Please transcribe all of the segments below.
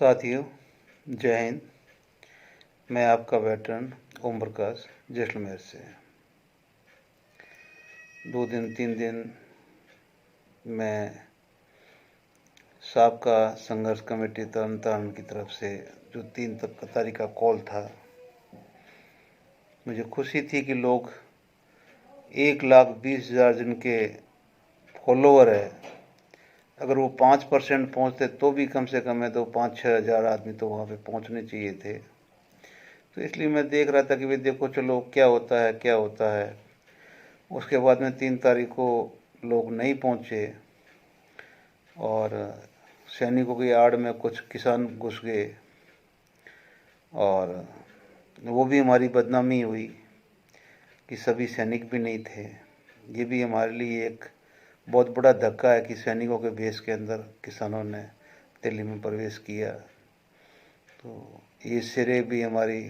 साथियों, जय हिंद। मैं आपका वेटरन ओम प्रकाश जैसलमेर से। 2-3 दिन मैं साबका संघर्ष कमेटी तरन तारण की तरफ से जो 3 तारीख का कॉल था, मुझे खुशी थी कि लोग 1,20,000 जिनके फॉलोअर है, अगर वो 5% पहुँचते तो भी कम से कम है तो 5-6 हज़ार आदमी तो वहाँ पे पहुँचने चाहिए थे। तो इसलिए मैं देख रहा था कि भाई देखो चलो क्या होता है। उसके बाद में 3 तारीख को लोग नहीं पहुँचे और सैनिकों की आड़ में कुछ किसान घुस गए और वो भी हमारी बदनामी हुई कि सभी सैनिक भी नहीं थे। ये भी हमारे लिए एक बहुत बड़ा धक्का है कि सैनिकों के भेष के अंदर किसानों ने दिल्ली में प्रवेश किया। तो ये श्रेय भी हमारी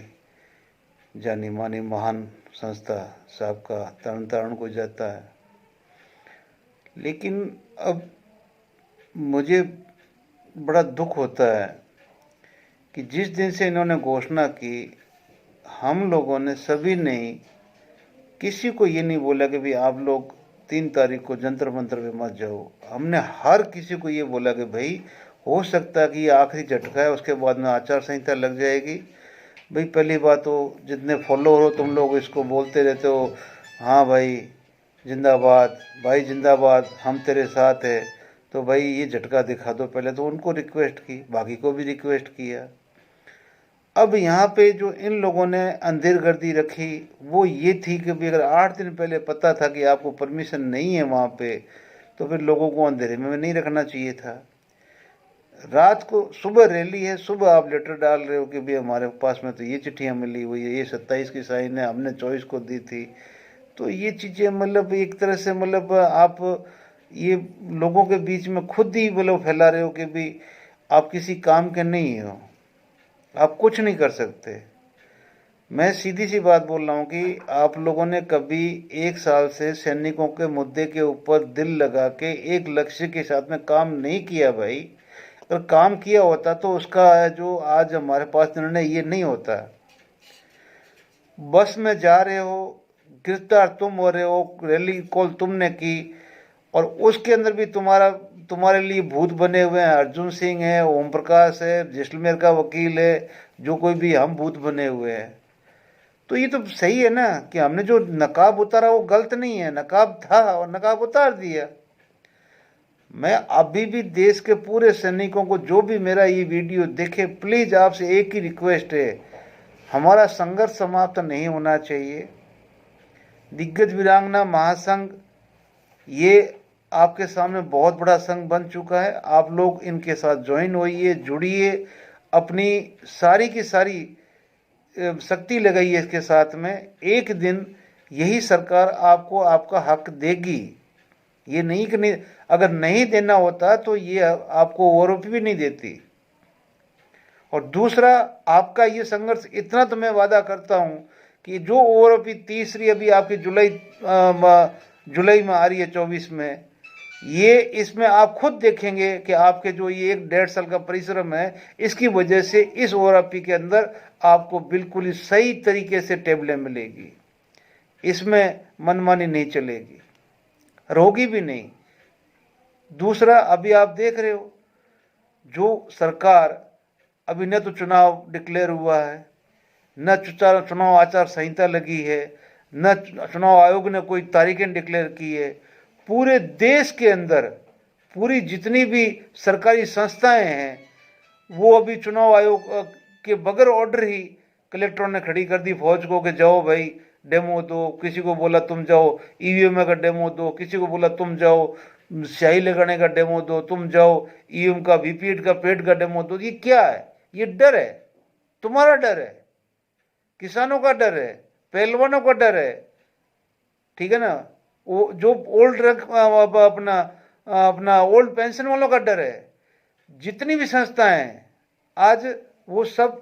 जानी मानी महान संस्था साबका तरन तारण को जाता है। लेकिन अब मुझे बड़ा दुख होता है कि जिस दिन से इन्होंने घोषणा की, हम लोगों ने सभी ने किसी को ये नहीं बोला कि भाई आप लोग 3 तारीख को जंतर मंतर पे मत जाओ। हमने हर किसी को ये बोला कि भाई हो सकता है कि ये आखिरी झटका है, उसके बाद में आचार संहिता लग जाएगी। भाई पहली बात तो जितने फॉलोअर हो तुम लोग इसको बोलते रहते हो, हाँ भाई जिंदाबाद, भाई जिंदाबाद, हम तेरे साथ है, तो भाई ये झटका दिखा दो। पहले तो उनको रिक्वेस्ट की, बाकी को भी रिक्वेस्ट किया। अब यहाँ पे जो इन लोगों ने अंधेरगर्दी रखी वो ये थी कि भी अगर 8 दिन पहले पता था कि आपको परमिशन नहीं है वहाँ पे, तो फिर लोगों को अंधेरे में नहीं रखना चाहिए था। रात को सुबह रैली है, सुबह आप लेटर डाल रहे हो कि भाई हमारे पास में तो ये चिट्ठियाँ मिली हुई है, ये 27 की साइन है, हमने 24 को दी थी। तो ये चीज़ें मतलब एक तरह से मतलब आप ये लोगों के बीच में खुद ही मतलब फैला रहे हो कि भाई आप किसी काम के नहीं हो, आप कुछ नहीं कर सकते। मैं सीधी सी बात बोल रहा हूँ कि आप लोगों ने कभी 1 साल से सैनिकों के मुद्दे के ऊपर दिल लगा के एक लक्ष्य के साथ में काम नहीं किया। भाई अगर काम किया होता तो उसका जो आज हमारे पास निर्णय ये नहीं होता। बस में जा रहे हो, गिरफ्तार तुम हो रहे हो, रैली कॉल तुमने की और उसके अंदर भी तुम्हारे लिए भूत बने हुए हैं। अर्जुन सिंह है, ओम प्रकाश है, जैसलमेर का वकील है, जो कोई भी हम भूत बने हुए हैं। तो ये तो सही है ना कि हमने जो नकाब उतारा वो गलत नहीं है, नकाब था और नकाब उतार दिया। मैं अभी भी देश के पूरे सैनिकों को जो भी मेरा ये वीडियो देखे, प्लीज आपसे एक ही रिक्वेस्ट है, हमारा संघर्ष समाप्त नहीं होना चाहिए। दिग्गज वीरांगना महासंघ ये आपके सामने बहुत बड़ा संघ बन चुका है। आप लोग इनके साथ ज्वाइन होइए, जुड़िए, अपनी सारी की सारी शक्ति लगाइए इसके साथ में। एक दिन यही सरकार आपको आपका हक देगी। ये नहीं कि नहीं, अगर नहीं देना होता तो ये आपको ओवरऑल भी नहीं देती। और दूसरा, आपका ये संघर्ष इतना तो मैं वादा करता हूं कि जो ओवरऑल तीसरी अभी आपकी जुलाई में आ रही है 24 में, ये इसमें आप खुद देखेंगे कि आपके जो ये 1-1.5 साल का परिश्रम है, इसकी वजह से इस ओवरऑपी के अंदर आपको बिल्कुल ही सही तरीके से टेबलें मिलेगी। इसमें मनमानी नहीं चलेगी, रोगी भी नहीं। दूसरा, अभी आप देख रहे हो जो सरकार, अभी न तो चुनाव डिक्लेयर हुआ है, न चुनाव आचार संहिता लगी है, न चुनाव आयोग ने कोई तारीखें डिक्लेयर की है। पूरे देश के अंदर पूरी जितनी भी सरकारी संस्थाएं हैं वो अभी चुनाव आयोग के बगैर ऑर्डर ही कलेक्टरों ने खड़ी कर दी फौज को कि जाओ भाई डेमो दो। किसी को बोला तुम जाओ ईवीएम का डेमो दो, किसी को बोला तुम जाओ स्याही लगाने का डेमो दो, तुम जाओ ईवीएम का वीपीएट का पेड का डेमो दो। ये क्या है? ये डर है, तुम्हारा डर है, किसानों का डर है, पहलवानों का डर है, ठीक है ना, वो जो ओल्ड अपना अपना ओल्ड पेंशन वालों का डर है। जितनी भी संस्थाएं आज वो सब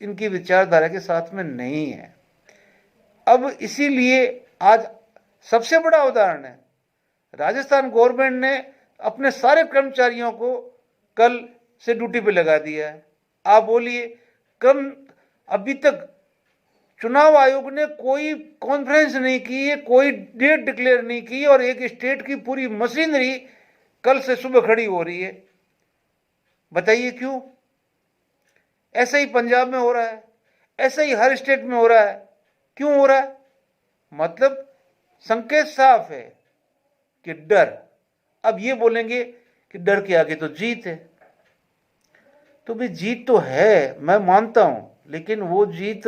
इनकी विचारधारा के साथ में नहीं है। अब इसीलिए आज सबसे बड़ा उदाहरण है, राजस्थान गवर्नमेंट ने अपने सारे कर्मचारियों को कल से ड्यूटी पे लगा दिया है। आप बोलिए, कम अभी तक चुनाव आयोग ने कोई कॉन्फ्रेंस नहीं की है, कोई डेट डिक्लेयर नहीं की, और एक स्टेट की पूरी मशीनरी कल से सुबह खड़ी हो रही है। बताइए क्यों? ऐसा ही पंजाब में हो रहा है, ऐसा ही हर स्टेट में हो रहा है। क्यों हो रहा है? मतलब संकेत साफ है कि डर। अब ये बोलेंगे कि डर के आगे तो जीत है। तो भी जीत तो है, मैं मानता हूं, लेकिन वो जीत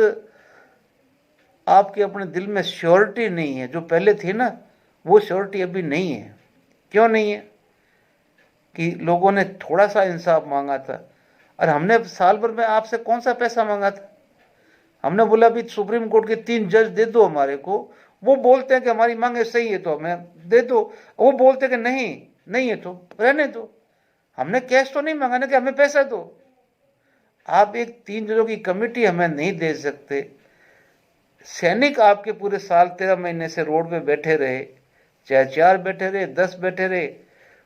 आपके अपने दिल में श्योरिटी नहीं है। जो पहले थी ना, वो श्योरिटी अभी नहीं है। क्यों नहीं है? कि लोगों ने थोड़ा सा इंसाफ मांगा था। और हमने साल भर में आपसे कौन सा पैसा मांगा था? हमने बोला भी सुप्रीम कोर्ट के 3 जज दे दो हमारे को। वो बोलते हैं कि हमारी मांगे सही है तो हमें दे दो। वो बोलते हैं कि नहीं नहीं है तो रहने दो। हमने कैश तो नहीं मांगा ना कि हमें पैसा दो। आप एक 3 जजों की कमेटी हमें नहीं दे सकते। सैनिक आपके पूरे साल 13 महीने से रोड पे बैठे रहे, चाहे 4 बैठे रहे, 10 बैठे रहे।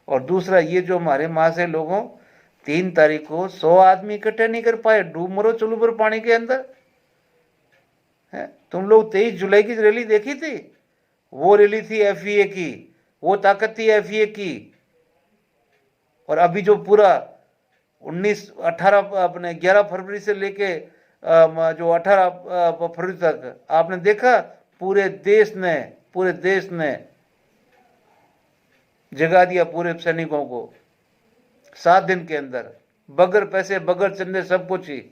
और दूसरा ये जो हमारे माँ से लोगों 3 तारीख को 100 आदमी इकट्ठे नहीं कर पाए, डूब मरो चलू पर पानी के अंदर है। तुम लोग 23 जुलाई की रैली देखी थी? वो रैली थी एफईए की, वो ताकत थी एफईए की। और अभी जो पूरा 11 फरवरी से लेके जो 18 फरवरी तक आपने देखा, पूरे देश ने जगा दिया पूरे सैनिकों को 7 दिन के अंदर, बगैर पैसे बगैर चंदे सब कुछ ही,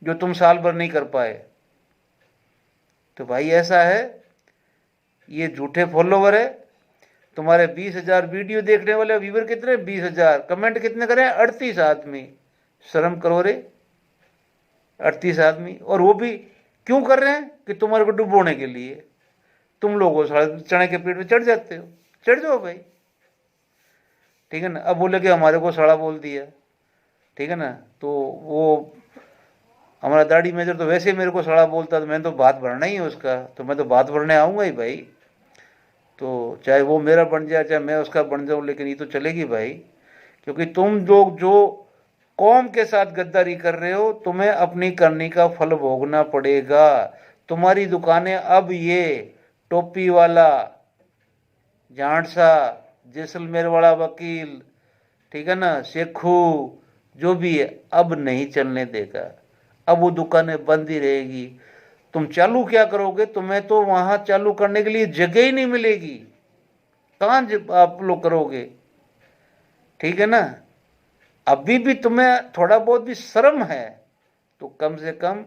जो तुम साल भर नहीं कर पाए। तो भाई ऐसा है, ये झूठे फॉलोवर है। तुम्हारे 20,000 वीडियो देखने वाले व्यूवर कितने? 20,000। कमेंट कितने करें? 38 आदमी। शर्म करो रे, 38 आदमी। और वो भी क्यों कर रहे हैं? कि तुम्हारे को डुबोने के लिए। तुम लोग चने के पेट में चढ़ जाते हो, चढ़ जाओ भाई, ठीक है ना। अब बोले कि हमारे को सड़ा बोल दिया, ठीक है ना। तो वो हमारा दाढ़ी मेजर तो वैसे मेरे को सड़ा बोलता, तो मैंने तो बात भरना ही है उसका, तो मैं तो बात भरने आऊँगा ही भाई। तो चाहे वो मेरा बन जाए चाहे मैं उसका बन जाऊँ, लेकिन ये तो चलेगी भाई। क्योंकि तुम लोग जो कौम के साथ गद्दारी कर रहे हो, तुम्हें अपनी करनी का फल भोगना पड़ेगा। तुम्हारी दुकानें अब ये टोपी वाला, झांसा, जैसलमेर वाला वकील, ठीक है ना, शेखू, जो भी है, अब नहीं चलने देगा। अब वो दुकानें बंद ही रहेगी। तुम चालू क्या करोगे? तुम्हें तो वहां चालू करने के लिए जगह ही नहीं मिलेगी। कहां आप लोग करोगे? ठीक है ना। अभी भी तुम्हें थोड़ा बहुत भी शर्म है तो कम से कम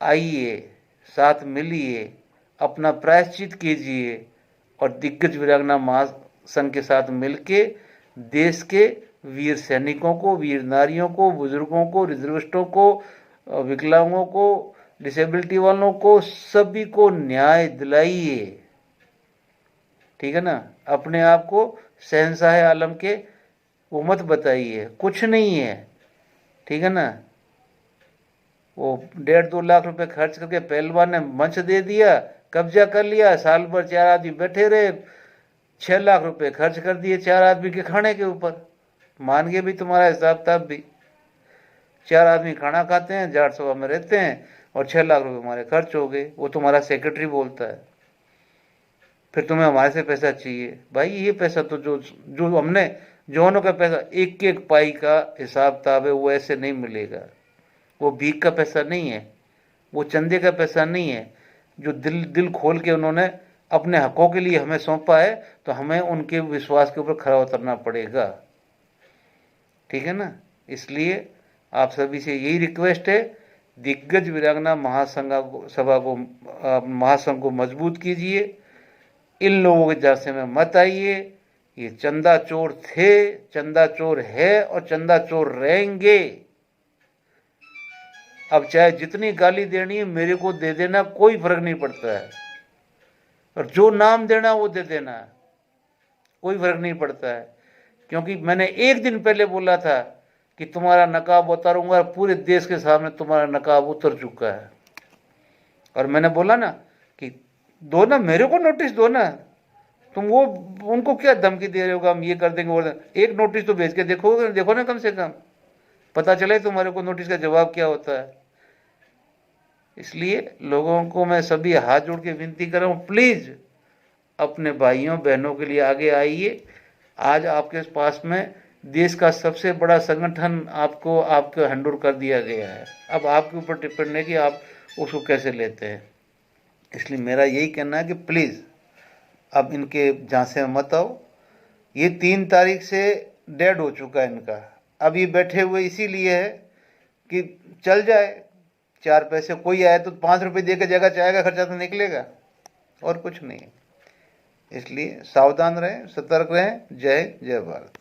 आइए, साथ मिलिए, अपना प्रायश्चित कीजिए, और दिग्गज वीरांगना महासंघ के साथ मिलके देश के वीर सैनिकों को, वीर नारियों को, बुजुर्गों को, रिजर्विस्टों को, विकलांगों को, डिसेबिलिटी वालों को, सभी को न्याय दिलाइए। ठीक है ना। अपने आप को शहंशाह आलम के वो मत बताइए, कुछ नहीं है, ठीक है ना। वो 1.5-2 लाख रुपए खर्च करके पहलवान ने मंच दे दिया, कब्जा कर लिया, साल भर 4 आदमी बैठे रहे, 6 लाख रुपए खर्च कर दिए 4 आदमी के खाने के ऊपर। मान गए भी तुम्हारा हिसाब किताब भी। 4 आदमी खाना खाते हैं, 400 में रहते हैं, और 6 लाख रुपए हमारे खर्च हो गए। वो तुम्हारा सेक्रेटरी बोलता है, फिर तुम्हें हमारे से पैसा चाहिए। भाई ये पैसा तो जो हमने जवानों का पैसा, एक एक पाई का हिसाब किताब है, वो ऐसे नहीं मिलेगा। वो भीख का पैसा नहीं है, वो चंदे का पैसा नहीं है। जो दिल खोल के उन्होंने अपने हकों के लिए हमें सौंपा है, तो हमें उनके विश्वास के ऊपर खरा उतरना पड़ेगा, ठीक है ना। इसलिए आप सभी से यही रिक्वेस्ट है, दिग्गज वीरांगना महासंघ को मजबूत कीजिए। इन लोगों के जासे में मत आइए। ये चंदा चोर थे, चंदा चोर है, और चंदा चोर रहेंगे। अब चाहे जितनी गाली देनी है मेरे को दे देना, कोई फर्क नहीं पड़ता है। और जो नाम देना वो दे देना, कोई फर्क नहीं पड़ता है। क्योंकि मैंने एक दिन पहले बोला था कि तुम्हारा नकाब उतारूंगा, पूरे देश के सामने तुम्हारा नकाब उतर चुका है। और मैंने बोला ना कि दो ना, मेरे को नोटिस दो ना, तुम वो उनको क्या धमकी दे रहे हो कि हम ये कर देंगे वो एक नोटिस तो भेज के देखो देखो ना, कम से कम पता चले तुम्हारे को नोटिस का जवाब क्या होता है। इसलिए लोगों को मैं सभी हाथ जोड़ के विनती कर रहा हूँ, प्लीज़ अपने भाइयों बहनों के लिए आगे आइए। आज आपके पास में देश का सबसे बड़ा संगठन आपको आपके हैंडओवर कर दिया गया है। अब आपके ऊपर डिपेंड है कि आप उसको कैसे लेते हैं। इसलिए मेरा यही कहना है कि प्लीज़ अब इनके झांसे में मत आओ। ये 3 तारीख से डेड हो चुका है इनका। अब ये बैठे हुए इसीलिए है कि चल जाए, 4 पैसे कोई आए तो 5 रुपये दे के जगह चाय का खर्चा तो निकलेगा, और कुछ नहीं। इसलिए सावधान रहें, सतर्क रहें। जय जय भारत।